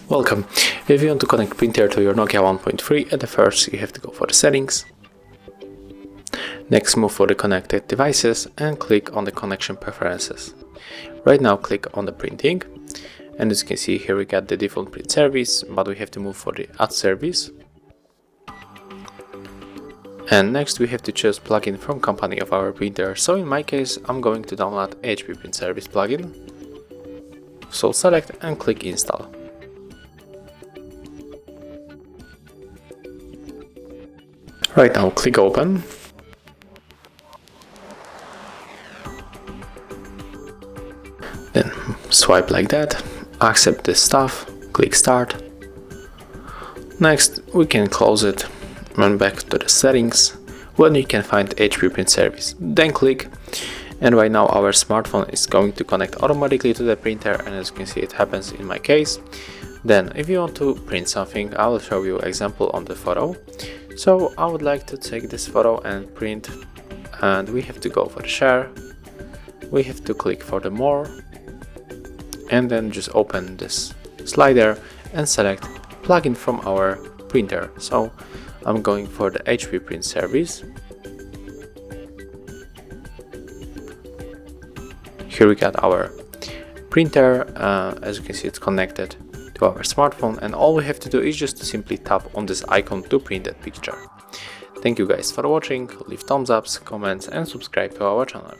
Welcome. If you want to connect printer to your NOKIA 1.3, at the first you have to go for the settings. Next, move for the connected devices and click on the connection preferences. Right now click on the printing, and as you can see here we got the default print service, but we have to move for the add service. And next we have to choose plugin from company of our printer. So in my case I'm going to download HP Print Service plugin. So select and click install. Right now click open. Then swipe like that, accept this stuff, click start. Next we can close it, run back to the settings, when you can find HP Print Service. Then click, and right now our smartphone is going to connect automatically to the printer, and as you can see it happens in my case. Then if you want to print something, I will show you example on the photo. So I would like to take this photo and print, and we have to go for the share. We have to click for the more, and then just open this slider and select plugin from our printer. So I'm going for the HP Print Service. Here we got our printer. As you can see, it's connected to our smartphone, and all we have to do is just to simply tap on this icon to print that picture. Thank you guys for watching, leave thumbs ups, comments and subscribe to our channel.